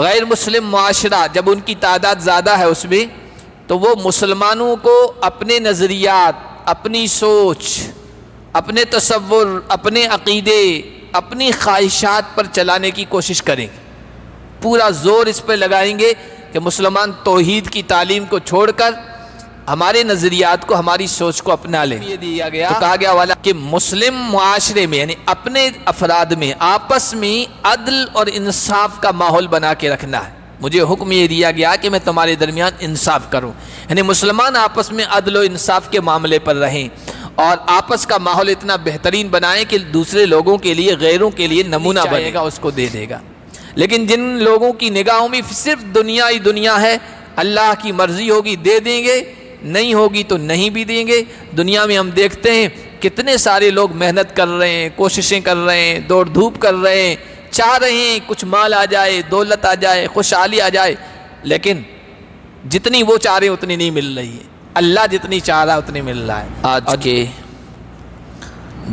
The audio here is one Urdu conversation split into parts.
غیر مسلم معاشرہ جب ان کی تعداد زیادہ ہے اس میں، تو وہ مسلمانوں کو اپنے نظریات، اپنی سوچ، اپنے تصور، اپنے عقیدے، اپنی خواہشات پر چلانے کی کوشش کریں گے، پورا زور اس پہ لگائیں گے کہ مسلمان توحید کی تعلیم کو چھوڑ کر ہمارے نظریات کو، ہماری سوچ کو اپنا لیں۔ یہ دیا گیا تو کہا گیا والا کہ مسلم معاشرے میں یعنی اپنے افراد میں آپس میں عدل اور انصاف کا ماحول بنا کے رکھنا ہے۔ مجھے حکم یہ دیا گیا کہ میں تمہارے درمیان انصاف کروں، یعنی مسلمان آپس میں عدل و انصاف کے معاملے پر رہیں اور آپس کا ماحول اتنا بہترین بنائیں کہ دوسرے لوگوں کے لیے، غیروں کے لیے نمونہ بنے گا، اس کو دے دے گا۔ لیکن جن لوگوں کی نگاہوں میں صرف دنیا ہی دنیا ہے، اللہ کی مرضی ہوگی دے دیں گے، نہیں ہوگی تو نہیں بھی دیں گے۔ دنیا میں ہم دیکھتے ہیں کتنے سارے لوگ محنت کر رہے ہیں، کوششیں کر رہے ہیں، دوڑ دھوپ کر رہے ہیں، چاہ رہے ہیں کچھ مال آ جائے، دولت آ جائے، خوشحالی آ جائے، لیکن جتنی وہ چاہ رہے ہیں اتنی نہیں مل رہی ہے، اللہ جتنی چاہ رہا ہے اتنی مل رہا ہے۔ آج کے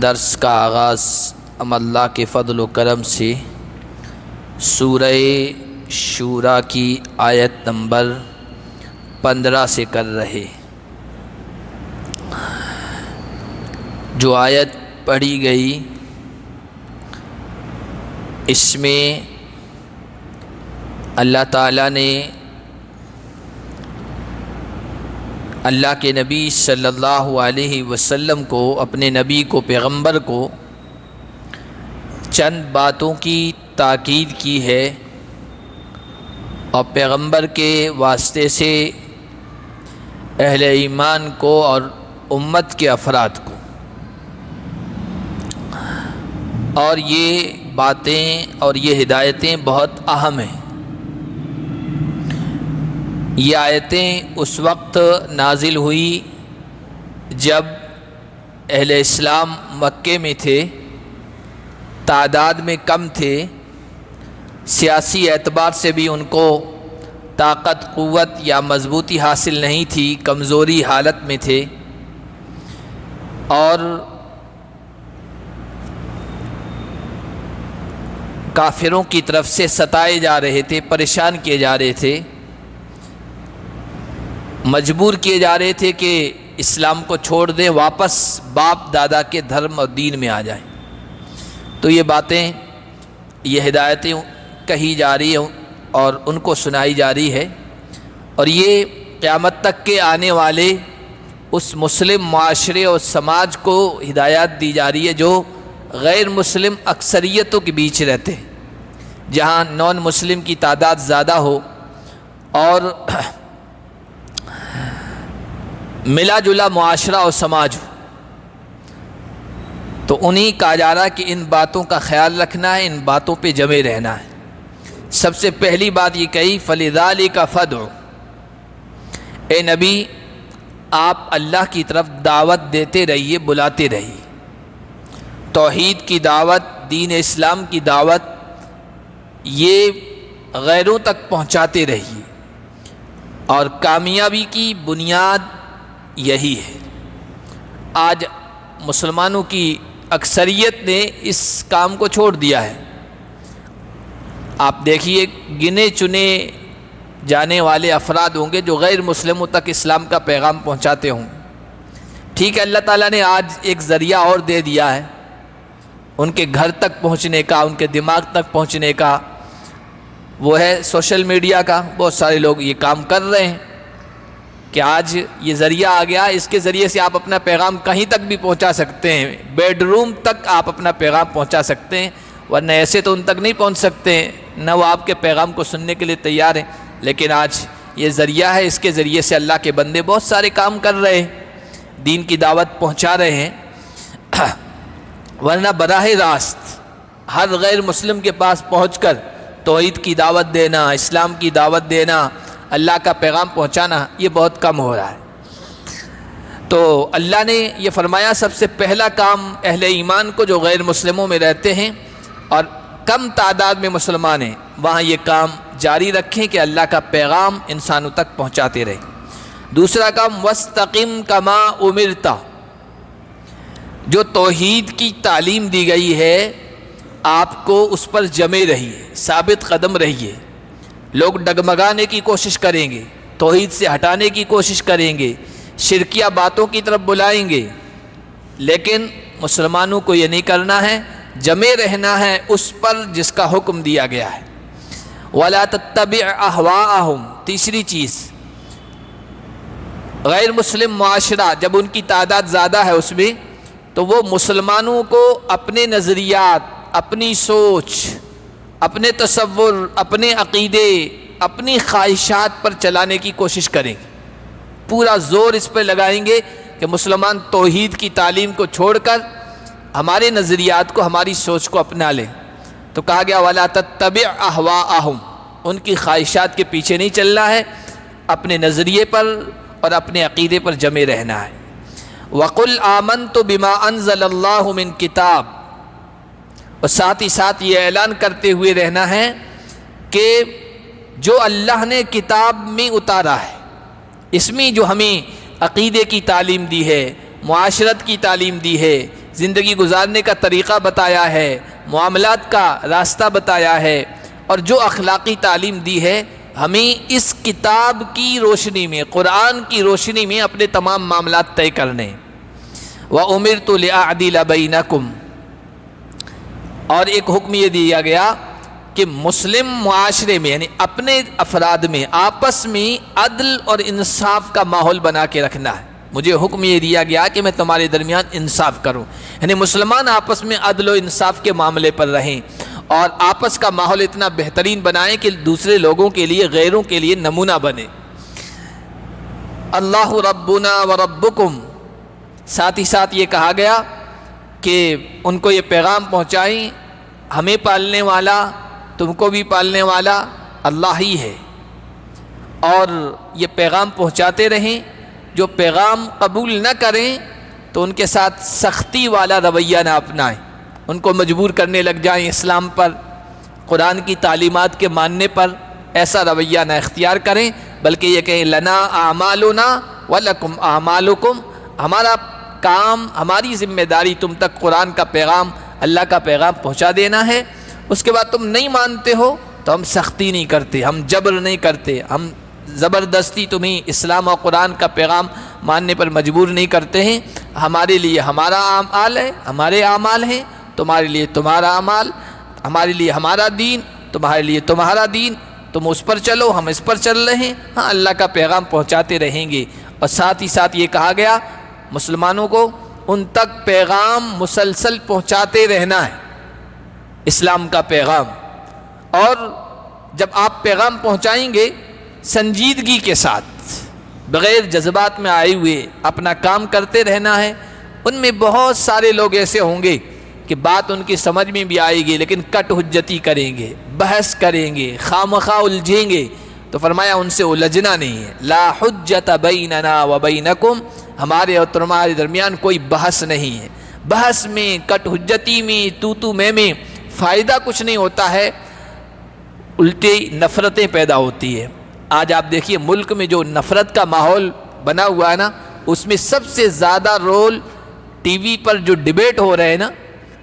درس کا آغاز ہم اللہ کے فضل و کرم سے سورہ شورا کی آیت نمبر 15 سے کر رہے۔ جو آیت پڑھی گئی اس میں اللہ تعالیٰ نے اللہ کے نبی صلی اللہ علیہ وسلم کو، اپنے نبی کو، پیغمبر کو چند باتوں کی تاکید کی ہے اور پیغمبر کے واسطے سے اہل ایمان کو اور امت کے افراد کو، اور یہ باتیں اور یہ ہدایتیں بہت اہم ہیں۔ یہ آیتیں اس وقت نازل ہوئی جب اہل اسلام مکے میں تھے، تعداد میں کم تھے، سیاسی اعتبار سے بھی ان کو طاقت، قوت یا مضبوطی حاصل نہیں تھی، کمزوری حالت میں تھے، اور کافروں کی طرف سے ستائے جا رہے تھے، پریشان کیے جا رہے تھے، مجبور کیے جا رہے تھے کہ اسلام کو چھوڑ دیں، واپس باپ دادا کے دھرم اور دین میں آ جائیں۔ تو یہ باتیں، یہ ہدایتیں کہی جا رہی ہیں اور ان کو سنائی جا رہی ہے، اور یہ قیامت تک کے آنے والے اس مسلم معاشرے اور سماج کو ہدایات دی جا رہی ہے جو غیر مسلم اکثریتوں کے بیچ رہتے ہیں، جہاں نان مسلم کی تعداد زیادہ ہو اور ملا جلا معاشرہ اور سماج ہو، تو انہیں کہا جا رہا ہے کہ ان باتوں کا خیال رکھنا ہے، ان باتوں پہ جمے رہنا ہے۔ سب سے پہلی بات یہ کہی فَلِذَلِكَ فَادْعُ، اے نبی آپ اللہ کی طرف دعوت دیتے رہیے، بلاتے رہیے، توحید کی دعوت، دین اسلام کی دعوت، یہ غیروں تک پہنچاتے رہیے، اور کامیابی کی بنیاد یہی ہے۔ آج مسلمانوں کی اکثریت نے اس کام کو چھوڑ دیا ہے۔ آپ دیکھیے گنے چنے جانے والے افراد ہوں گے جو غیر مسلموں تک اسلام کا پیغام پہنچاتے ہوں۔ ٹھیک ہے، اللہ تعالیٰ نے آج ایک ذریعہ اور دے دیا ہے ان کے گھر تک پہنچنے کا، ان کے دماغ تک پہنچنے کا، وہ ہے سوشل میڈیا کا۔ بہت سارے لوگ یہ کام کر رہے ہیں کہ آج یہ ذریعہ آ گیا، اس کے ذریعے سے آپ اپنا پیغام کہیں تک بھی پہنچا سکتے ہیں، بیڈ روم تک آپ اپنا پیغام پہنچا سکتے ہیں، ورنہ ایسے تو ان تک نہیں پہنچ سکتے ہیں، نہ وہ آپ کے پیغام کو سننے کے لیے تیار ہیں۔ لیکن آج یہ ذریعہ ہے، اس کے ذریعے سے اللہ کے بندے بہت سارے کام کر رہے ہیں، دین کی دعوت پہنچا رہے ہیں، ورنہ براہ راست ہر غیر مسلم کے پاس پہنچ کر توحید کی دعوت دینا، اسلام کی دعوت دینا، اللہ کا پیغام پہنچانا، یہ بہت کم ہو رہا ہے۔ تو اللہ نے یہ فرمایا سب سے پہلا کام اہل ایمان کو جو غیر مسلموں میں رہتے ہیں اور کم تعداد میں مسلمان ہیں، وہاں یہ کام جاری رکھیں کہ اللہ کا پیغام انسانوں تک پہنچاتے رہیں۔ دوسرا کام وَاسْتَقِمْ كَمَا أُمِرْتَ، جو توحید کی تعلیم دی گئی ہے آپ کو اس پر جمے رہیے، ثابت قدم رہیے، لوگ ڈگمگانے کی کوشش کریں گے، توحید سے ہٹانے کی کوشش کریں گے، شرکیہ باتوں کی طرف بلائیں گے، لیکن مسلمانوں کو یہ نہیں کرنا ہے، جمے رہنا ہے اس پر جس کا حکم دیا گیا ہے۔ وَلَا تَتَّبِعْ أَهْوَاءَهُمْ، تیسری چیز، غیر مسلم معاشرہ جب ان کی تعداد زیادہ ہے اس میں، تو وہ مسلمانوں کو اپنے نظریات، اپنی سوچ، اپنے تصور، اپنے عقیدے، اپنی خواہشات پر چلانے کی کوشش کریں گے، پورا زور اس پہ لگائیں گے کہ مسلمان توحید کی تعلیم کو چھوڑ کر ہمارے نظریات کو، ہماری سوچ کو اپنا لیں۔ تو کہا گیا وَلَا تَتَّبِعْ أَهْوَاءَهُمْ، ان کی خواہشات کے پیچھے نہیں چلنا ہے، اپنے نظریے پر اور اپنے عقیدے پر جمے رہنا ہے۔ وَقُلْ آمَنْتُ بِمَا أَنزَلَ اللَّهُ مِنْ کتاب، اور ساتھ ہی ساتھ یہ اعلان کرتے ہوئے رہنا ہے کہ جو اللہ نے کتاب میں اتارا ہے، اس میں جو ہمیں عقیدے کی تعلیم دی ہے، معاشرت کی تعلیم دی ہے، زندگی گزارنے کا طریقہ بتایا ہے، معاملات کا راستہ بتایا ہے، اور جو اخلاقی تعلیم دی ہے، ہمیں اس کتاب کی روشنی میں، قرآن کی روشنی میں اپنے تمام معاملات طے کرنے۔ وَأُمِرْتُ لِأَعْدِلَ بَيْنَكُمْ، اور ایک حکم یہ دیا گیا کہ مسلم معاشرے میں، یعنی اپنے افراد میں، آپس میں عدل اور انصاف کا ماحول بنا کے رکھنا ہے۔ مجھے حکم یہ دیا گیا کہ میں تمہارے درمیان انصاف کروں، یعنی مسلمان آپس میں عدل و انصاف کے معاملے پر رہیں، اور آپس کا ماحول اتنا بہترین بنائیں کہ دوسرے لوگوں کے لیے، غیروں کے لیے نمونہ بنے۔ اللہ ربنا وربکم، ساتھ ہی ساتھ یہ کہا گیا کہ ان کو یہ پیغام پہنچائیں، ہمیں پالنے والا، تم کو بھی پالنے والا اللہ ہی ہے، اور یہ پیغام پہنچاتے رہیں۔ جو پیغام قبول نہ کریں تو ان کے ساتھ سختی والا رویہ نہ اپنائیں، ان کو مجبور کرنے لگ جائیں اسلام پر، قرآن کی تعلیمات کے ماننے پر، ایسا رویہ نہ اختیار کریں، بلکہ یہ کہیں لنا اعمالنا ولکم اعمالکم، ہمارا کام، ہماری ذمہ داری تم تک قرآن کا پیغام، اللہ کا پیغام پہنچا دینا ہے۔ اس کے بعد تم نہیں مانتے ہو تو ہم سختی نہیں کرتے، ہم جبر نہیں کرتے، ہم زبردستی تمہیں اسلام اور قرآن کا پیغام ماننے پر مجبور نہیں کرتے ہیں۔ ہمارے لیے ہمارا اعمال ہے، ہمارے اعمال ہیں، تمہارے لیے تمہارا اعمال، ہمارے لیے ہمارا دین، تمہارے لیے تمہارا دین، تم اس پر چلو، ہم اس پر چل رہے ہیں، ہاں اللہ کا پیغام پہنچاتے رہیں گے۔ اور ساتھ ہی ساتھ یہ کہا گیا مسلمانوں کو ان تک پیغام مسلسل پہنچاتے رہنا ہے، اسلام کا پیغام، اور جب آپ پیغام پہنچائیں گے سنجیدگی کے ساتھ، بغیر جذبات میں آئے ہوئے اپنا کام کرتے رہنا ہے۔ ان میں بہت سارے لوگ ایسے ہوں گے کہ بات ان کی سمجھ میں بھی آئے گی لیکن کٹ حجتی کریں گے، بحث کریں گے، خامخواہ الجھیں گے، تو فرمایا ان سے الجھنا نہیں ہے۔ لا حجت بیننا وبینکم، ہمارے اور تمہارے درمیان کوئی بحث نہیں ہے۔ بحث میں، کٹ حجتی میں، تو میں فائدہ کچھ نہیں ہوتا ہے، الٹی نفرتیں پیدا ہوتی ہے۔ آج آپ دیکھیے ملک میں جو نفرت کا ماحول بنا ہوا ہے نا، اس میں سب سے زیادہ رول ٹی وی پر جو ڈیبیٹ ہو رہے ہیں نا،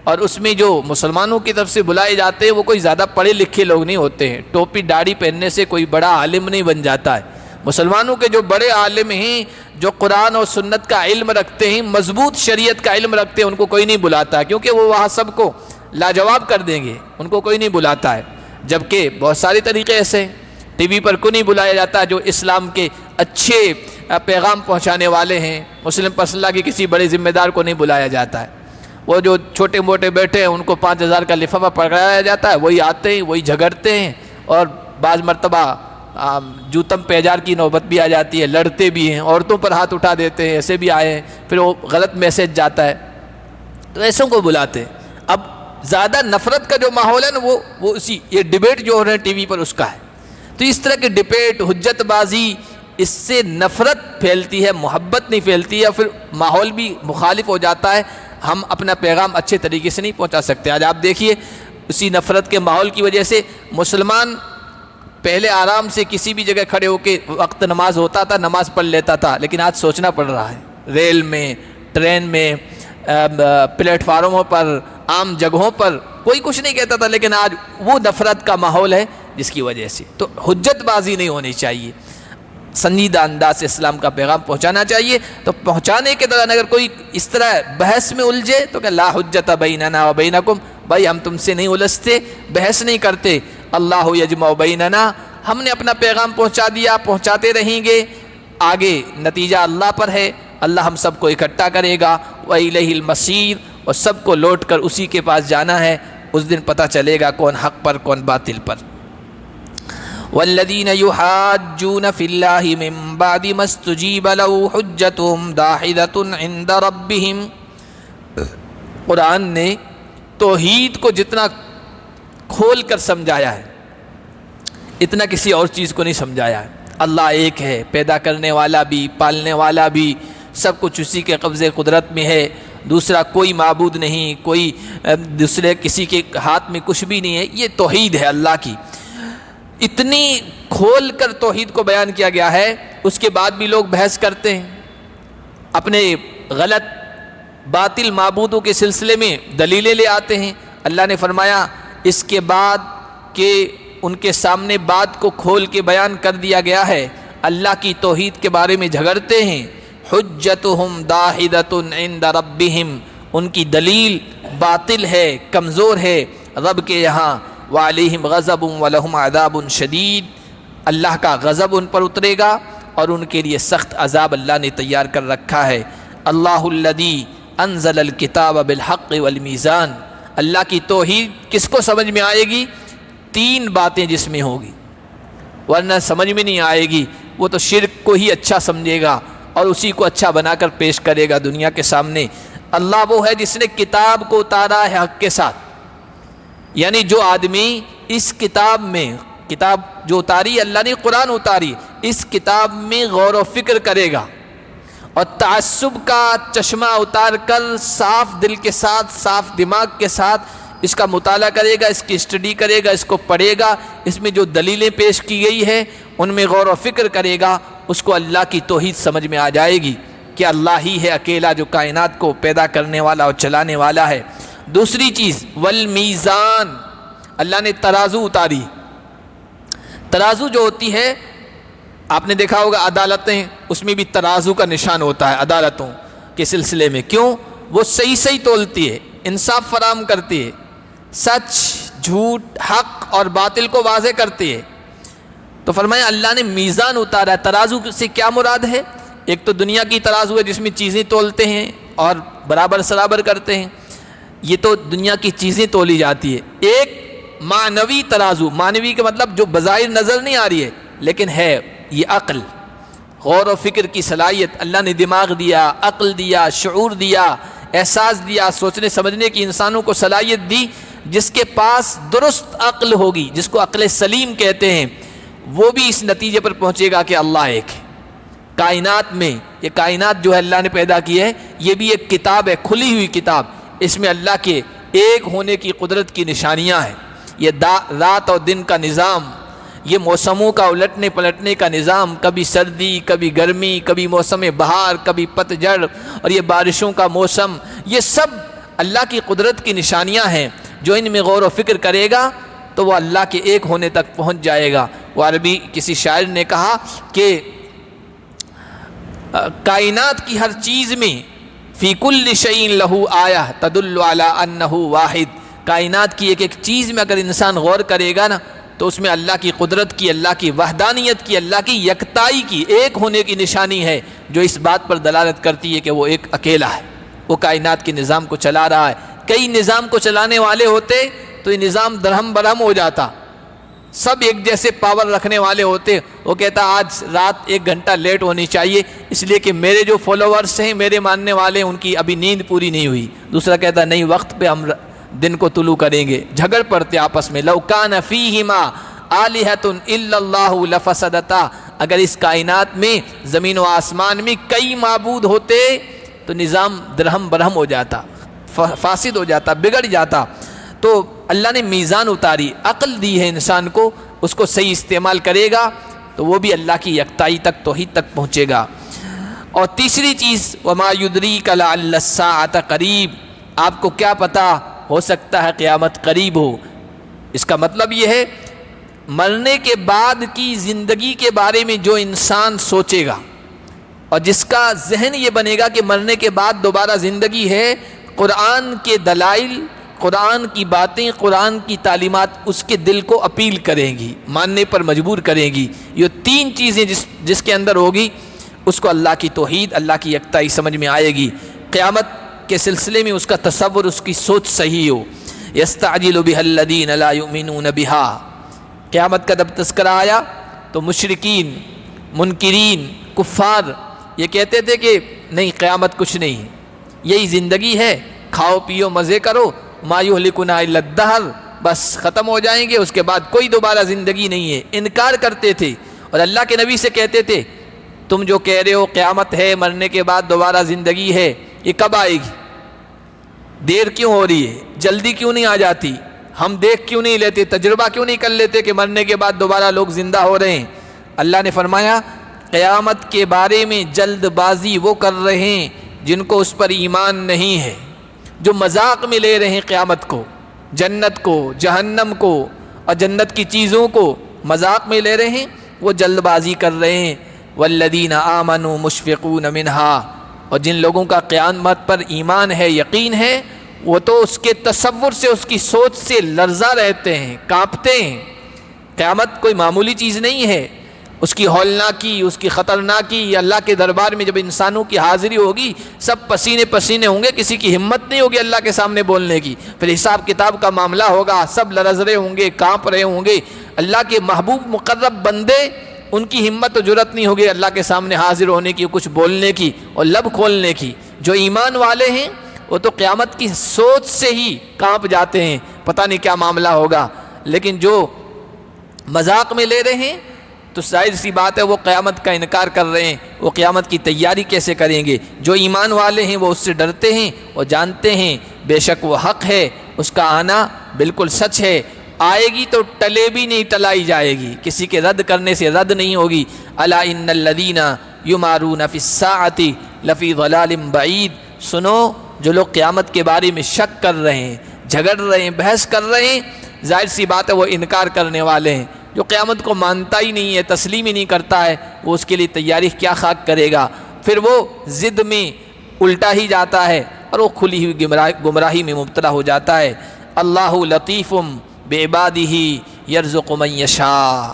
اور اس میں جو مسلمانوں کی طرف سے بلائے جاتے ہیں وہ کوئی زیادہ پڑھے لکھے لوگ نہیں ہوتے ہیں، ٹوپی داڑھی پہننے سے کوئی بڑا عالم نہیں بن جاتا ہے۔ مسلمانوں کے جو بڑے عالم ہیں، جو قرآن اور سنت کا علم رکھتے ہیں، مضبوط شریعت کا علم رکھتے ہیں، ان کو کوئی نہیں بلاتا ہے، کیونکہ وہ وہاں سب کو لاجواب کر دیں گے، ان کو کوئی نہیں بلاتا ہے۔ جبکہ بہت سارے طریقے ایسے ہیں، ٹی وی پر کو نہیں بلایا جاتا جو اسلام کے اچھے پیغام پہنچانے والے ہیں، مسلم پسندہ کے کسی بڑے ذمہ دار کو نہیں بلایا جاتا ہے۔ وہ جو چھوٹے موٹے بیٹھے ہیں ان کو 5000 کا لفافہ پکڑایا جاتا ہے، وہی آتے ہیں، وہی جھگڑتے ہیں، اور بعض مرتبہ جوتم پیجار کی نوبت بھی آ جاتی ہے، لڑتے بھی ہیں، عورتوں پر ہاتھ اٹھا دیتے ہیں، ایسے بھی آئے ہیں، پھر وہ غلط میسج جاتا ہے، تو ایسوں کو بلاتے ہیں۔ اب زیادہ نفرت کا جو ماحول ہے نا وہ اسی یہ ڈیبیٹ جو ہو رہے ہیں ٹی وی پر اس کا ہے۔ تو اس طرح کے ڈیبیٹ، حجت بازی، اس سے نفرت پھیلتی ہے، محبت نہیں پھیلتی ہے، پھر ماحول بھی مخالف ہو جاتا ہے، ہم اپنا پیغام اچھے طریقے سے نہیں پہنچا سکتے۔ آج آپ دیکھیے اسی نفرت کے ماحول کی وجہ سے مسلمان پہلے آرام سے کسی بھی جگہ کھڑے ہو کے وقت نماز ہوتا تھا نماز پڑھ لیتا تھا، لیکن آج سوچنا پڑ رہا ہے، ریل میں، ٹرین میں، پلیٹ فارموں پر، عام جگہوں پر کوئی کچھ نہیں کہتا تھا، لیکن آج وہ نفرت کا ماحول ہے جس کی وجہ سے. تو حجت بازی نہیں ہونی چاہیے، سنجیدہ انداز سے اسلام کا پیغام پہنچانا چاہیے. تو پہنچانے کے دوران اگر کوئی اس طرح بحث میں الجھے تو کہ لا حجت بیننا و بینکم، بھائی ہم تم سے نہیں الجھتے، بحث نہیں کرتے. اللہ یجمع بیننا، ہم نے اپنا پیغام پہنچا دیا، پہنچاتے رہیں گے، آگے نتیجہ اللہ پر ہے، اللہ ہم سب کو اکٹھا کرے گا. وَإِلَيْهِ الْمَصِيرُ، اور سب کو لوٹ کر اسی کے پاس جانا ہے. اس دن پتہ چلے گا کون حق پر کون باطل پر. وَالَّذِينَ يُحَاجُّونَ فِي اللَّهِ مِن بَعْدِ مَا اسْتُجِيبَ لَهُ حُجَّتُهُمْ دَاحِضَةٌ عِندَ رَبِّهِمْ. قرآن نے توحید کو جتنا کھول کر سمجھایا ہے اتنا کسی اور چیز کو نہیں سمجھایا ہے. اللہ ایک ہے، پیدا کرنے والا بھی، پالنے والا بھی، سب کچھ اسی کے قبضے قدرت میں ہے. دوسرا کوئی معبود نہیں، کوئی دوسرے کسی کے ہاتھ میں کچھ بھی نہیں ہے. یہ توحید ہے اللہ کی. اتنی کھول کر توحید کو بیان کیا گیا ہے، اس کے بعد بھی لوگ بحث کرتے ہیں، اپنے غلط باطل معبودوں کے سلسلے میں دلیلیں لے آتے ہیں. اللہ نے فرمایا اس کے بعد کہ ان کے سامنے بات کو کھول کے بیان کر دیا گیا ہے، اللہ کی توحید کے بارے میں جھگڑتے ہیں. حجتہم داحضۃ عند ربہم، ان کی دلیل باطل ہے، کمزور ہے رب کے یہاں. وعلیہم غضب ولہم عذاب شدید، اللہ کا غضب ان پر اترے گا اور ان کے لیے سخت عذاب اللہ نے تیار کر رکھا ہے. اللہ الذی انزل الکتاب بالحق والمیزان، اللہ کی توحید کس کو سمجھ میں آئے گی؟ تین باتیں جس میں ہوگی، ورنہ سمجھ میں نہیں آئے گی. وہ تو شرک کو ہی اچھا سمجھے گا اور اسی کو اچھا بنا کر پیش کرے گا دنیا کے سامنے. اللہ وہ ہے جس نے کتاب کو اتارا ہے حق کے ساتھ، یعنی جو آدمی اس کتاب میں، کتاب جو اتاری اللہ نے قرآن اتاری، اس کتاب میں غور و فکر کرے گا اور تعصب کا چشمہ اتار کر صاف دل کے ساتھ، صاف دماغ کے ساتھ اس کا مطالعہ کرے گا، اس کی اسٹڈی کرے گا، اس کو پڑھے گا، اس میں جو دلیلیں پیش کی گئی ہے ان میں غور و فکر کرے گا، اس کو اللہ کی توحید سمجھ میں آ جائے گی کہ اللہ ہی ہے اکیلا جو کائنات کو پیدا کرنے والا اور چلانے والا ہے. دوسری چیز والمیزان، اللہ نے ترازو اتاری. ترازو جو ہوتی ہے، آپ نے دیکھا ہوگا عدالتیں، اس میں بھی ترازو کا نشان ہوتا ہے عدالتوں کے سلسلے میں. کیوں؟ وہ صحیح صحیح تولتی ہے، انصاف فراہم کرتی ہے، سچ، جھوٹ، حق اور باطل کو واضح کرتی ہے. تو فرمایا اللہ نے میزان اتارا ہے. ترازو سے کیا مراد ہے؟ ایک تو دنیا کی ترازو ہے جس میں چیزیں تولتے ہیں اور برابر سرابر کرتے ہیں، یہ تو دنیا کی چیزیں تولی جاتی ہے. ایک معنوی ترازو، معنوی کا مطلب جو بظاہر نظر نہیں آ رہی ہے لیکن ہے، یہ عقل، غور و فکر کی صلاحیت. اللہ نے دماغ دیا، عقل دیا، شعور دیا، احساس دیا، سوچنے سمجھنے کی انسانوں کو صلاحیت دی. جس کے پاس درست عقل ہوگی، جس کو عقل سلیم کہتے ہیں، وہ بھی اس نتیجے پر پہنچے گا کہ اللہ ایک ہے. کائنات میں، یہ کائنات جو ہے اللہ نے پیدا کی ہے، یہ بھی ایک کتاب ہے، کھلی ہوئی کتاب. اس میں اللہ کے ایک ہونے کی قدرت کی نشانیاں ہیں. یہ رات اور دن کا نظام، یہ موسموں کا الٹنے پلٹنے کا نظام، کبھی سردی، کبھی گرمی، کبھی موسم بہار، کبھی پتجھڑ، اور یہ بارشوں کا موسم، یہ سب اللہ کی قدرت کی نشانیاں ہیں. جو ان میں غور و فکر کرے گا تو وہ اللہ کے ایک ہونے تک پہنچ جائے گا. وہ عربی کسی شاعر نے کہا کہ کائنات کی ہر چیز میں فی کل شیء لہ آیہ تدل علی انہ واحد، کائنات کی ایک ایک چیز میں اگر انسان غور کرے گا نا تو اس میں اللہ کی قدرت کی، اللہ کی وحدانیت کی، اللہ کی یکتائی کی، ایک ہونے کی نشانی ہے جو اس بات پر دلالت کرتی ہے کہ وہ ایک اکیلا ہے، وہ کائنات کے نظام کو چلا رہا ہے. کئی نظام کو چلانے والے ہوتے تو یہ نظام درہم برہم ہو جاتا. سب ایک جیسے پاور رکھنے والے ہوتے، وہ کہتا آج رات 1 گھنٹہ لیٹ ہونی چاہیے اس لیے کہ میرے جو فالوورس ہیں، میرے ماننے والے ہیں، ان کی ابھی نیند پوری نہیں ہوئی. دوسرا کہتا نہیں، وقت پہ ہم دن کو طلوع کریں گے. جھگڑ پڑتے آپس میں. لو کان فیہما آلہۃ الا اللہ لفسدتا، اگر اس کائنات میں، زمین و آسمان میں کئی معبود ہوتے تو نظام درہم برہم ہو جاتا، فاسد ہو جاتا، بگڑ جاتا. تو اللہ نے میزان اتاری، عقل دی ہے انسان کو، اس کو صحیح استعمال کرے گا تو وہ بھی اللہ کی یکتائی تک، توحید تک پہنچے گا. اور تیسری چیز وما یدریک لعل الساعۃ قریب، آپ کو کیا پتہ، ہو سکتا ہے قیامت قریب ہو. اس کا مطلب یہ ہے مرنے کے بعد کی زندگی کے بارے میں جو انسان سوچے گا اور جس کا ذہن یہ بنے گا کہ مرنے کے بعد دوبارہ زندگی ہے، قرآن کے دلائل، قرآن کی باتیں، قرآن کی تعلیمات اس کے دل کو اپیل کریں گی، ماننے پر مجبور کریں گی۔ یہ تین چیزیں جس کے اندر ہوگی اس کو اللہ کی توحید، اللہ کی یکتائی سمجھ میں آئے گی، قیامت کے سلسلے میں اس کا تصور، اس کی سوچ صحیح ہو۔ یستعجل بها الذین لا یؤمنون بها، قیامت کا جب تذکرہ آیا تو مشرکین، منکرین، کفار یہ کہتے تھے کہ نہیں، قیامت کچھ نہیں ہے، یہی زندگی ہے، کھاؤ پیو مزے کرو، ما یہلکنا الا الدہر، بس ختم ہو جائیں گے، اس کے بعد کوئی دوبارہ زندگی نہیں ہے، انکار کرتے تھے۔ اور اللہ کے نبی سے کہتے تھے تم جو کہہ رہے ہو قیامت ہے، مرنے کے بعد دوبارہ زندگی ہے، یہ کب آئے گی؟ دیر کیوں ہو رہی ہے؟ جلدی کیوں نہیں آ جاتی؟ ہم دیکھ کیوں نہیں لیتے، تجربہ کیوں نہیں کر لیتے کہ مرنے کے بعد دوبارہ لوگ زندہ ہو رہے ہیں؟ اللہ نے فرمایا قیامت کے بارے میں جلد بازی وہ کر رہے ہیں جن کو اس پر ایمان نہیں ہے، جو مذاق میں لے رہے ہیں قیامت کو، جنت کو، جہنم کو اور جنت کی چیزوں کو مذاق میں لے رہے ہیں، وہ جلد بازی کر رہے ہیں۔ والذین آمنوا مشفقون منہا، اور جن لوگوں کا قیامت پر ایمان ہے، یقین ہے، وہ تو اس کے تصور سے، اس کی سوچ سے لرزہ رہتے ہیں، کانپتے ہیں۔ قیامت کوئی معمولی چیز نہیں ہے، اس کی ہولناکی، اس کی خطرناکی، یہ اللہ کے دربار میں جب انسانوں کی حاضری ہوگی سب پسینے پسینے ہوں گے، کسی کی ہمت نہیں ہوگی اللہ کے سامنے بولنے کی، پھر حساب کتاب کا معاملہ ہوگا، سب لرز رہے ہوں گے، کانپ رہے ہوں گے۔ اللہ کے محبوب مقرب بندے، ان کی ہمت و جرأت نہیں ہوگی اللہ کے سامنے حاضر ہونے کی، کچھ بولنے کی اور لب کھولنے کی۔ جو ایمان والے ہیں وہ تو قیامت کی سوچ سے ہی کانپ جاتے ہیں، پتہ نہیں کیا معاملہ ہوگا۔ لیکن جو مذاق میں لے رہے ہیں تو ظاہر سی بات ہے وہ قیامت کا انکار کر رہے ہیں، وہ قیامت کی تیاری کیسے کریں گے؟ جو ایمان والے ہیں وہ اس سے ڈرتے ہیں اور جانتے ہیں بے شک وہ حق ہے، اس کا آنا بالکل سچ ہے، آئے گی تو ٹلے بھی نہیں ٹلائی جائے گی، کسی کے رد کرنے سے رد نہیں ہوگی۔ الا ان الذین یمارون فی الساعۃ لفی ضلال بعید، سنو جو لوگ قیامت کے بارے میں شک کر رہے ہیں، جھگڑ رہے ہیں، بحث کر رہے ہیں، ظاہر سی بات ہے وہ انکار کرنے والے ہیں۔ جو قیامت کو مانتا ہی نہیں ہے، تسلیم ہی نہیں کرتا ہے، وہ اس کے لیے تیاری کیا خاک کرے گا؟ پھر وہ ضد میں الٹا ہی جاتا ہے اور وہ کھلی ہوئی گمراہی میں مبتلا ہو جاتا ہے۔ اللہ لطیف بعبادہ یرزق من یشاء،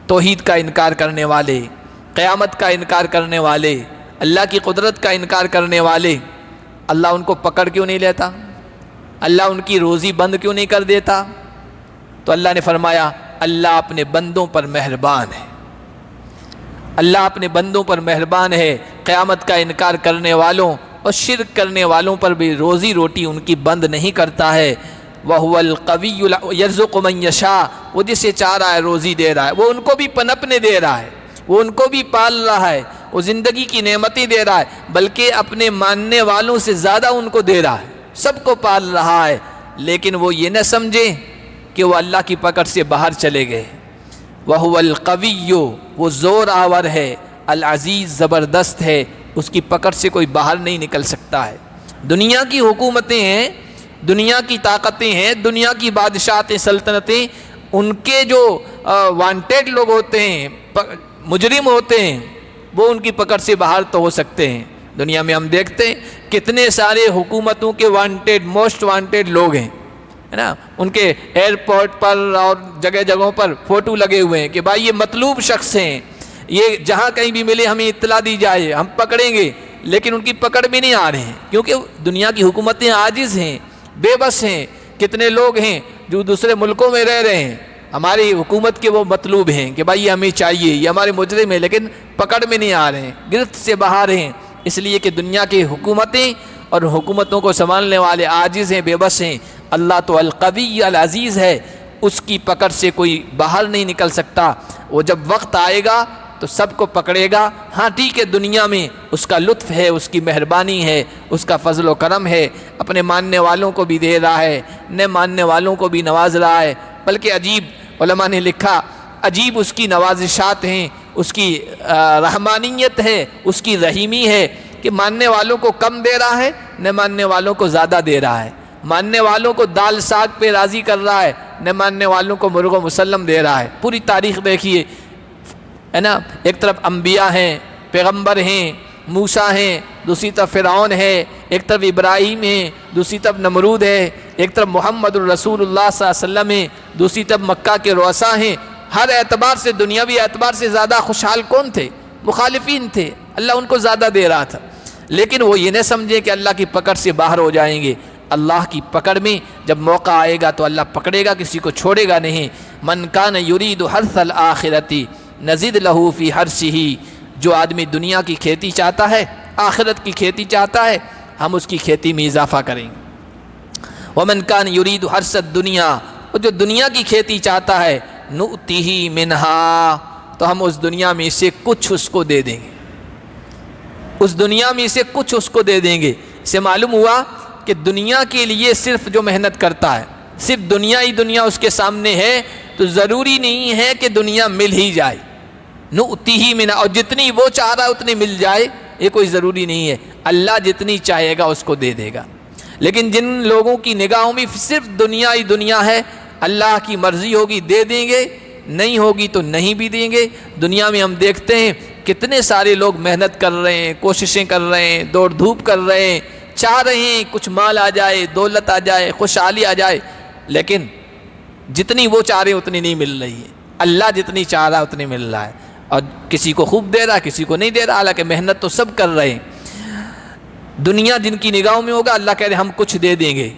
توحید کا انکار کرنے والے، قیامت کا انکار کرنے والے، اللہ کی قدرت کا انکار کرنے والے، اللہ ان کو پکڑ کیوں نہیں لیتا؟ اللہ ان کی روزی بند کیوں نہیں کر دیتا؟ تو اللہ نے فرمایا اللہ اپنے بندوں پر مہربان ہے، اللہ اپنے بندوں پر مہربان ہے، قیامت کا انکار کرنے والوں اور شرک کرنے والوں پر بھی روزی روٹی ان کی بند نہیں کرتا ہے۔ وَهُوَ الْقَوِيُّ يَرْزُقُ مَن يَشَاءُ، وہ جسے چاہ رہا ہے روزی دے رہا ہے، وہ ان کو بھی پنپنے دے رہا ہے، وہ ان کو بھی پال رہا ہے، وہ زندگی کی نعمتیں دے رہا ہے، بلکہ اپنے ماننے والوں سے زیادہ ان کو دے رہا ہے، سب کو پال رہا ہے۔ لیکن وہ یہ نہ سمجھیں کہ وہ اللہ کی پکڑ سے باہر چلے گئے۔ وَهُوَ الْقَوِيُّ، وہ زور آور ہے، العزیز زبردست ہے، اس کی پکڑ سے کوئی باہر نہیں نکل سکتا ہے۔ دنیا کی حکومتیں ہیں، دنیا کی طاقتیں ہیں، دنیا کی بادشاہتیں، سلطنتیں، ان کے جو وانٹیڈ لوگ ہوتے ہیں، مجرم ہوتے ہیں، وہ ان کی پکڑ سے باہر تو ہو سکتے ہیں۔ دنیا میں ہم دیکھتے ہیں کتنے سارے حکومتوں کے وانٹیڈ، موسٹ وانٹیڈ لوگ ہیں، ہے نا، ان کے ایئرپورٹ پر اور جگہ جگہوں پر فوٹو لگے ہوئے ہیں کہ بھائی یہ مطلوب شخص ہیں، یہ جہاں کہیں بھی ملے ہمیں اطلاع دی جائے، ہم پکڑیں گے، لیکن ان کی پکڑ بھی نہیں آ رہے ہیں، کیونکہ دنیا کی حکومتیں عاجز ہیں، بے بس ہیں۔ کتنے لوگ ہیں جو دوسرے ملکوں میں رہ رہے ہیں، ہماری حکومت کے وہ مطلوب ہیں کہ بھائی یہ ہمیں چاہیے، یہ ہمارے مجرم ہیں، لیکن پکڑ میں نہیں آ رہے ہیں، گرفت سے باہر ہیں، اس لیے کہ دنیا کی حکومتیں اور حکومتوں کو سنبھالنے والے عاجز ہیں، بے بس ہیں۔ اللہ تو القوی العزیز ہے، اس کی پکڑ سے کوئی باہر نہیں نکل سکتا۔ وہ جب وقت آئے گا تو سب کو پکڑے گا۔ ہاں ٹھیک ہے، دنیا میں اس کا لطف ہے، اس کی مہربانی ہے، اس کا فضل و کرم ہے، اپنے ماننے والوں کو بھی دے رہا ہے، نہ ماننے والوں کو بھی نواز رہا ہے۔ بلکہ عجیب، علماء نے لکھا، عجیب اس کی نوازشات ہیں، اس کی رحمانیت ہے، اس کی رحیمی ہے کہ ماننے والوں کو کم دے رہا ہے، نہ ماننے والوں کو زیادہ دے رہا ہے، ماننے والوں کو دال ساگ پہ راضی کر رہا ہے، نہ ماننے والوں کو مرغ و مسلم دے رہا ہے۔ پوری تاریخ دیکھیے، ہے نا، ایک طرف انبیاء ہیں، پیغمبر ہیں، موسیٰ ہیں، دوسری طرف فرعون ہے، ایک طرف ابراہیم ہے، دوسری طرف نمرود ہے، ایک طرف محمد الرسول اللہ صلی اللہ علیہ وسلم ہے، دوسری طرف مکہ کے رؤساء ہیں۔ ہر اعتبار سے، دنیاوی اعتبار سے زیادہ خوشحال کون تھے؟ مخالفین تھے۔ اللہ ان کو زیادہ دے رہا تھا، لیکن وہ یہ نہ سمجھے کہ اللہ کی پکڑ سے باہر ہو جائیں گے۔ اللہ کی پکڑ میں جب موقع آئے گا تو اللہ پکڑے گا، کسی کو چھوڑے گا نہیں۔ من کان یرید حرث الآخرۃ نزد لہ فی حرثہ، جو آدمی دنیا کی کھیتی چاہتا ہے، آخرت کی کھیتی چاہتا ہے، ہم اس کی کھیتی میں اضافہ کریں گے۔ ومن کان یرید حرث الدنیا، اور جو دنیا کی کھیتی چاہتا ہے، نؤتیہ منہا، تو ہم اس دنیا میں سے کچھ اس کو دے دیں گے، اس دنیا میں سے کچھ اس کو دے دیں گے۔ اس سے معلوم ہوا کہ دنیا کے لیے صرف جو محنت کرتا ہے، صرف دنیا ہی دنیا اس کے سامنے ہے، تو ضروری نہیں ہے کہ دنیا مل ہی جائے۔ نؤتیہ منہا، اور جتنی وہ چاہ رہا ہے اتنی مل جائے، یہ کوئی ضروری نہیں ہے۔ اللہ جتنی چاہے گا اس کو دے دے گا۔ لیکن جن لوگوں کی نگاہوں میں صرف دنیا ہی دنیا ہے، اللہ کی مرضی ہوگی دے دیں گے، نہیں ہوگی تو نہیں بھی دیں گے۔ دنیا میں ہم دیکھتے ہیں کتنے سارے لوگ محنت کر رہے ہیں، کوششیں کر رہے ہیں، دوڑ دھوپ کر رہے ہیں، چاہ رہے ہیں کچھ مال آ جائے، دولت آ جائے، خوشحالی آ جائے، لیکن جتنی وہ چاہ رہے ہیں اتنی نہیں مل رہی ہے۔ اللہ جتنی چاہ رہا ہے اتنی مل رہا ہے، اور کسی کو خوب دے رہا ہے، کسی کو نہیں دے رہا، حالانکہ محنت تو سب کر رہے ہیں۔ دنیا جن کی نگاہوں میں ہوگا، اللہ کہہ رہے ہم کچھ دے دیں گے۔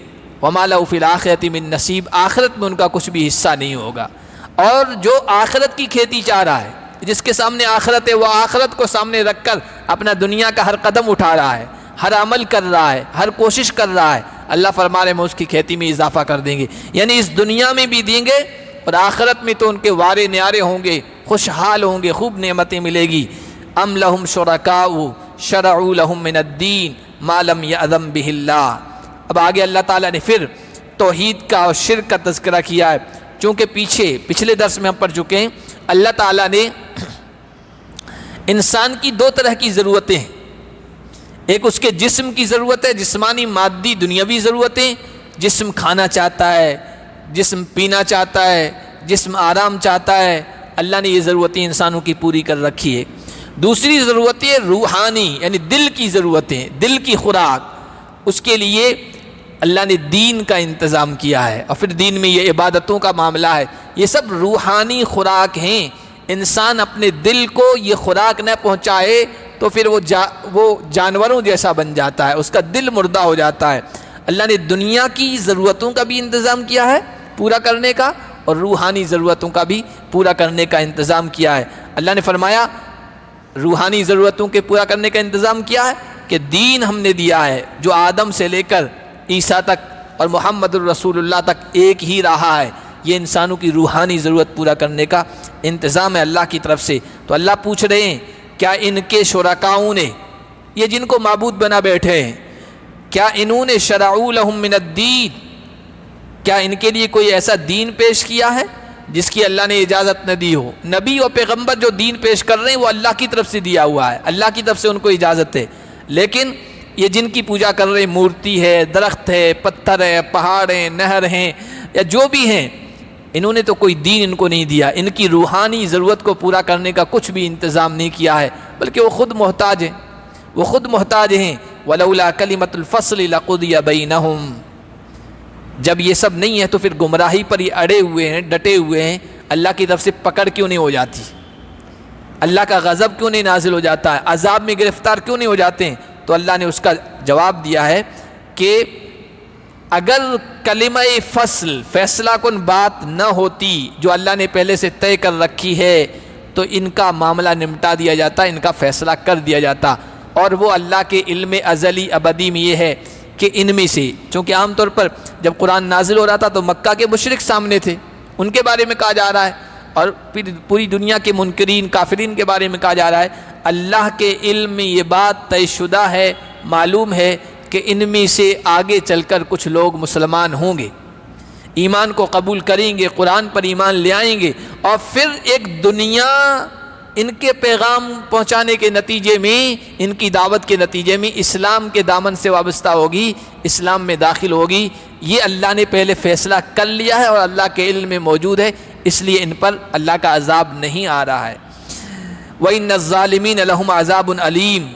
وَمَا لَهُ فِي الْآخِرَةِ مِن نَصِيبٍ، آخرت میں ان کا کچھ بھی حصہ نہیں ہوگا۔ اور جو آخرت کی کھیتی چاہ رہا ہے، جس کے سامنے آخرت ہے، وہ آخرت کو سامنے رکھ کر اپنا دنیا کا ہر قدم اٹھا رہا ہے، ہر عمل کر رہا ہے، ہر کوشش کر رہا ہے، اللہ فرما رہے ہیں ہم اس کی کھیتی میں اضافہ کر دیں گے۔ یعنی اس دنیا میں بھی دیں گے، اور آخرت میں تو ان کے وارے نیارے ہوں گے، خوشحال ہوں گے، خوب نعمتیں ملے گی۔ ام لہم شرکاء شرعوا لہم من الدین ما لم یأذن بہ اللہ۔ اب آگے اللہ تعالیٰ نے پھر توحید کا اور شرک کا تذکرہ کیا ہے، چونکہ پچھلے درس میں ہم پڑھ چکے ہیں، اللہ تعالیٰ نے انسان کی دو طرح کی ضرورتیں ہیں۔ ایک اس کے جسم کی ضرورت ہے، جسمانی مادی دنیاوی ضرورتیں، جسم کھانا چاہتا ہے، جسم پینا چاہتا ہے، جسم آرام چاہتا ہے، اللہ نے یہ ضرورتیں انسانوں کی پوری کر رکھی ہے۔ دوسری ضرورتیں روحانی، یعنی دل کی ضرورتیں، دل کی خوراک، اس کے لیے اللہ نے دین کا انتظام کیا ہے، اور پھر دین میں یہ عبادتوں کا معاملہ ہے۔ یہ سب روحانی خوراک ہیں۔ انسان اپنے دل کو یہ خوراک نہ پہنچائے تو پھر وہ جانوروں جیسا بن جاتا ہے، اس کا دل مردہ ہو جاتا ہے۔ اللہ نے دنیا کی ضرورتوں کا بھی انتظام کیا ہے پورا کرنے کا، اور روحانی ضرورتوں کا بھی پورا کرنے کا انتظام کیا ہے۔ اللہ نے فرمایا روحانی ضرورتوں کے پورا کرنے کا انتظام کیا ہے کہ دین ہم نے دیا ہے جو آدم سے لے کر عیسیٰ تک اور محمد الرسول اللہ تک ایک ہی رہا ہے۔ یہ انسانوں کی روحانی ضرورت پورا کرنے کا انتظام ہے اللہ کی طرف سے۔ تو اللہ پوچھ رہے ہیں کیا ان کے شرکاؤں نے، یہ جن کو معبود بنا بیٹھے ہیں، کیا انہوں نے شرعوا لہم من الدین، کیا ان کے لیے کوئی ایسا دین پیش کیا ہے جس کی اللہ نے اجازت نہ دی ہو؟ نبی اور پیغمبر جو دین پیش کر رہے ہیں وہ اللہ کی طرف سے دیا ہوا ہے، اللہ کی طرف سے ان کو اجازت ہے۔ لیکن یہ جن کی پوجا کر رہے ہیں، مورتی ہے، درخت ہے، پتھر ہے، پہاڑ ہیں، نہر ہیں، یا جو بھی ہیں، انہوں نے تو کوئی دین ان کو نہیں دیا، ان کی روحانی ضرورت کو پورا کرنے کا کچھ بھی انتظام نہیں کیا ہے، بلکہ وہ خود محتاج ہیں، وہ خود محتاج ہیں۔ وَلَوْلَا كَلِمَةُ الْفَصْلِ لَقُضِيَ بَيْنَهُمْ۔ جب یہ سب نہیں ہے تو پھر گمراہی پر یہ اڑے ہوئے ہیں، ڈٹے ہوئے ہیں، اللہ کی طرف سے پکڑ کیوں نہیں ہو جاتی؟ اللہ کا غضب کیوں نہیں نازل ہو جاتا ہے؟ عذاب میں گرفتار کیوں نہیں ہو جاتے ہیں؟ تو اللہ نے اس کا جواب دیا ہے کہ اگر کلمہ فصل، فیصلہ کن بات نہ ہوتی جو اللہ نے پہلے سے طے کر رکھی ہے، تو ان کا معاملہ نمٹا دیا جاتا، ان کا فیصلہ کر دیا جاتا۔ اور وہ اللہ کے علم ازلی ابدی میں یہ ہے کہ ان میں سے، چونکہ عام طور پر جب قرآن نازل ہو رہا تھا تو مکہ کے مشرک سامنے تھے، ان کے بارے میں کہا جا رہا ہے، اور پھر پوری دنیا کے منکرین کافرین کے بارے میں کہا جا رہا ہے۔ اللہ کے علم میں یہ بات طے شدہ ہے، معلوم ہے کہ ان میں سے آگے چل کر کچھ لوگ مسلمان ہوں گے، ایمان کو قبول کریں گے، قرآن پر ایمان لے آئیں گے، اور پھر ایک دنیا ان کے پیغام پہنچانے کے نتیجے میں، ان کی دعوت کے نتیجے میں اسلام کے دامن سے وابستہ ہوگی، اسلام میں داخل ہوگی۔ یہ اللہ نے پہلے فیصلہ کر لیا ہے اور اللہ کے علم میں موجود ہے، اس لیے ان پر اللہ کا عذاب نہیں آ رہا ہے۔ وَإِنَّ الظَّالِمِينَ لَهُمْ عَذَابٌ أَلِيمٌ،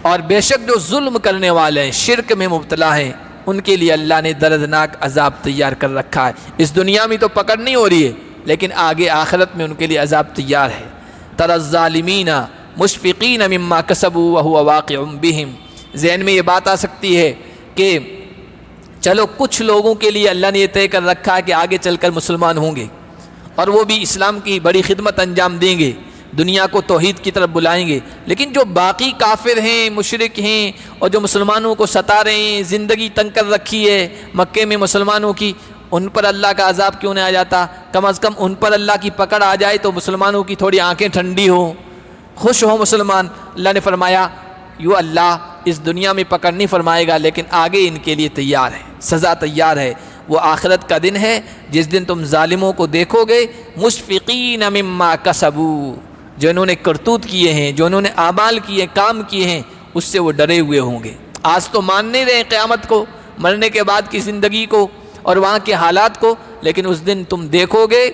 اور بے شک جو ظلم کرنے والے ہیں، شرک میں مبتلا ہیں، ان کے لیے اللہ نے دردناک عذاب تیار کر رکھا ہے۔ اس دنیا میں تو پکڑ نہیں ہو رہی ہے، لیکن آگے آخرت میں ان کے لیے عذاب تیار ہے۔ تَرَى الظَّالِمِينَ مُشْفِقِينَ مِمَّا كَسَبُوا وَهُوَ وَاقِعٌ بِهِمْ، ذہن میں یہ بات آ سکتی ہے کہ چلو کچھ لوگوں کے لیے اللہ نے یہ طے کر رکھا ہے کہ آگے چل کر مسلمان ہوں گے اور وہ بھی اسلام کی بڑی خدمت انجام دیں گے، دنیا کو توحید کی طرف بلائیں گے، لیکن جو باقی کافر ہیں، مشرک ہیں، اور جو مسلمانوں کو ستا رہے ہیں، زندگی تنگ کر رکھی ہے مکے میں مسلمانوں کی، ان پر اللہ کا عذاب کیوں نہیں آ جاتا؟ کم از کم ان پر اللہ کی پکڑ آ جائے تو مسلمانوں کی تھوڑی آنکھیں ٹھنڈی ہوں، خوش ہوں مسلمان۔ اللہ نے فرمایا یوں اللہ اس دنیا میں پکڑ نہیں فرمائے گا، لیکن آگے ان کے لیے تیار ہے، سزا تیار ہے۔ وہ آخرت کا دن ہے جس دن تم ظالموں کو دیکھو گے مشفقین مما کسبوا، جو انہوں نے کرتوت کیے ہیں، جو انہوں نے اعمال کیے، کام کیے ہیں، اس سے وہ ڈرے ہوئے ہوں گے۔ آج تو مان نہیں رہے قیامت کو، مرنے کے بعد کی زندگی کو اور وہاں کے حالات کو، لیکن اس دن تم دیکھو گے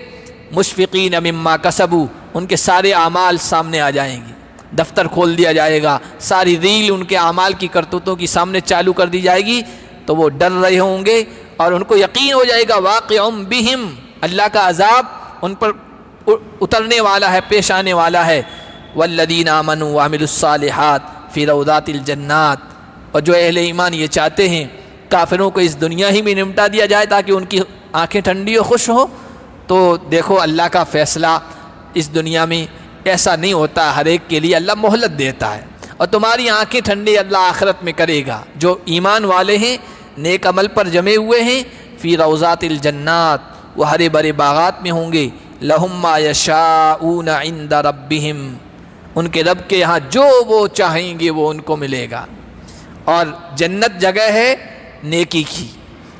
مشفقین مما کسبوا، ان کے سارے اعمال سامنے آ جائیں گے، دفتر کھول دیا جائے گا، ساری ریل ان کے اعمال کی کرتوتوں کی سامنے چالو کر دی جائے گی، تو وہ ڈر رہے ہوں گے اور ان کو یقین ہو جائے گا واقع بہم، اللہ کا عذاب ان پر اترنے والا ہے، پیش آنے والا ہے۔ والذین آمنوا وعملوا الصالحات فی روضات الجنات، اور جو اہل ایمان یہ چاہتے ہیں کافروں کو اس دنیا ہی میں نمٹا دیا جائے تاکہ ان کی آنکھیں ٹھنڈی و خوش ہو، تو دیکھو اللہ کا فیصلہ اس دنیا میں ایسا نہیں ہوتا، ہر ایک کے لیے اللہ مہلت دیتا ہے، اور تمہاری آنکھیں ٹھنڈی اللہ آخرت میں کرے گا۔ جو ایمان والے ہیں، نیک عمل پر جمے ہوئے ہیں، فی روضات الجنات، وہ ہرے بھرے باغات میں ہوں گے، لہم ما یشاءون عند ربہم، ان کے رب کے یہاں جو وہ چاہیں گے وہ ان کو ملے گا۔ اور جنت جگہ ہے نیکی کی،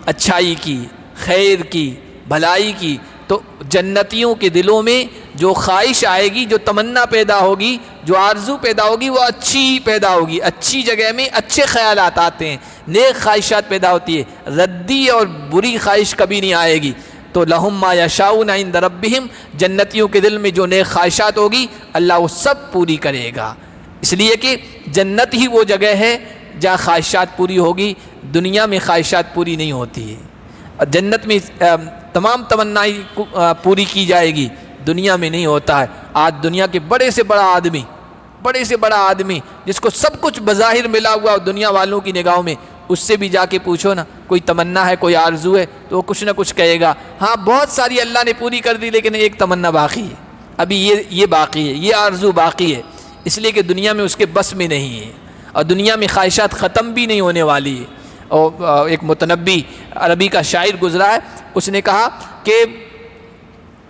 اچھائی کی، خیر کی، بھلائی کی، تو جنتیوں کے دلوں میں جو خواہش آئے گی، جو تمنا پیدا ہوگی، جو آرزو پیدا ہوگی، وہ اچھی پیدا ہوگی۔ اچھی جگہ میں اچھے خیالات آتے ہیں، نیک خواہشات پیدا ہوتی ہے، ردی اور بری خواہش کبھی نہیں آئے گی۔ تو لہم ما یشاؤون عند ربہم، جنتیوں کے دل میں جو نیک خواہشات ہوگی اللہ وہ سب پوری کرے گا، اس لیے کہ جنت ہی وہ جگہ ہے جہاں خواہشات پوری ہوگی، دنیا میں خواہشات پوری نہیں ہوتی ہے۔ جنت میں تمام تمنائیں پوری کی جائے گی، دنیا میں نہیں ہوتا ہے۔ آج دنیا کے بڑے سے بڑا آدمی جس کو سب کچھ بظاہر ملا ہوا دنیا والوں کی نگاہوں میں، اس سے بھی جا کے پوچھو نا کوئی تمنا ہے، کوئی آرزو ہے، تو وہ کچھ نہ کچھ کہے گا، ہاں بہت ساری اللہ نے پوری کر دی لیکن ایک تمنا باقی ہے، ابھی یہ باقی ہے، یہ آرزو باقی ہے، اس لیے کہ دنیا میں اس کے بس میں نہیں ہے، اور دنیا میں خواہشات ختم بھی نہیں ہونے والی ہے۔ اور ایک متنبی عربی کا شاعر گزرا ہے، اس نے کہا کہ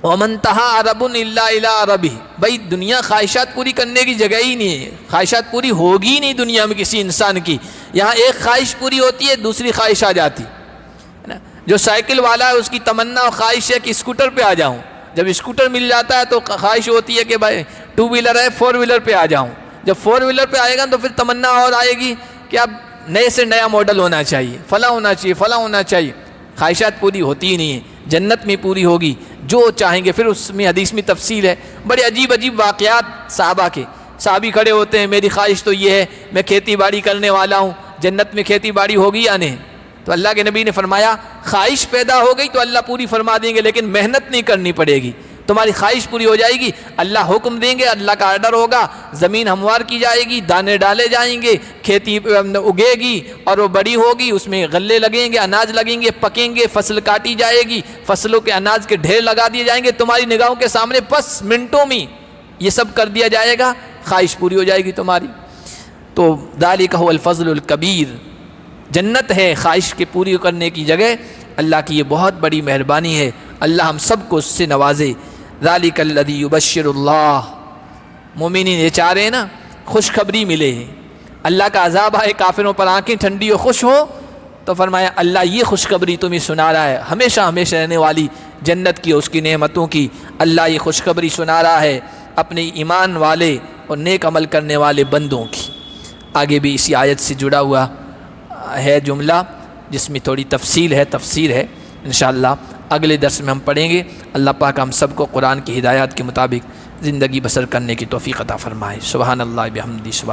وَمَنْ تَحَا عَرَبٌ إِلَّا إِلَىٰ عَرَبِهِ، بھائی دنیا خواہشات پوری کرنے کی جگہ ہی نہیں ہے، خواہشات پوری ہوگی نہیں دنیا میں کسی انسان کی، یہاں ایک خواہش پوری ہوتی ہے دوسری خواہش آ جاتی ہے نا۔ جو سائیکل والا ہے اس کی تمنا اور خواہش ہے کہ اسکوٹر پہ آ جاؤں، جب اسکوٹر مل جاتا ہے تو خواہش ہوتی ہے کہ بھائی 2 ویلر ہے 4 ویلر پہ آ جاؤں، جب 4 ویلر پہ آئے گا تو پھر تمنا اور آئے گی کہ اب نئے سے نیا ماڈل ہونا چاہیے، فلاں ہونا چاہیے، فلاں ہونا چاہیے۔ خواہشات پوری ہوتی ہی نہیں ہے، جنت میں پوری ہوگی جو چاہیں گے۔ پھر اس میں حدیث میں تفصیل ہے، بڑے عجیب واقعات صحابہ کے، صحابی کھڑے ہوتے ہیں، میری خواہش تو یہ ہے میں کھیتی باڑی کرنے والا ہوں، جنت میں کھیتی باڑی ہوگی یا نہیں؟ تو اللہ کے نبی نے فرمایا خواہش پیدا ہو گئی تو اللہ پوری فرما دیں گے، لیکن محنت نہیں کرنی پڑے گی، تمہاری خواہش پوری ہو جائے گی، اللہ حکم دیں گے، اللہ کا آرڈر ہوگا، زمین ہموار کی جائے گی، دانے ڈالے جائیں گے، کھیتی اگے گی اور وہ بڑی ہوگی، اس میں غلے لگیں گے، اناج لگیں گے، پکیں گے، فصل کاٹی جائے گی، فصلوں کے اناج کے ڈھیر لگا دیے جائیں گے تمہاری نگاہوں کے سامنے، بس منٹوں میں یہ سب کر دیا جائے گا، خواہش پوری ہو جائے گی تمہاری۔ تو ذالک هو الفضل الکبیر، جنت ہے خواہش کے پوری کرنے کی جگہ، اللہ کی یہ بہت بڑی مہربانی ہے، اللہ ہم سب کو اس سے نوازے۔ ذالک الذی یبشر اللہ، مومنین یہ چاہ رہے ہیں نا خوشخبری ملے، اللہ کا عذاب آئے، کافروں پر آنکھیں ٹھنڈی و خوش ہو، تو فرمایا اللہ یہ خوشخبری تمہیں سنا رہا ہے، ہمیشہ ہمیشہ رہنے والی جنت کی، اس کی نعمتوں کی، اللہ یہ خوشخبری سنا رہا ہے اپنے ایمان والے اور نیک عمل کرنے والے بندوں کی۔ آگے بھی اسی آیت سے جڑا ہوا ہے جملہ، جس میں تھوڑی تفسیر ہے انشاءاللہ اگلے درس میں ہم پڑھیں گے۔ اللہ پاک ہم سب کو قرآن کی ہدایات کے مطابق زندگی بسر کرنے کی توفیق عطا فرمائے۔ سبحان اللہ بحمدہ، سبحان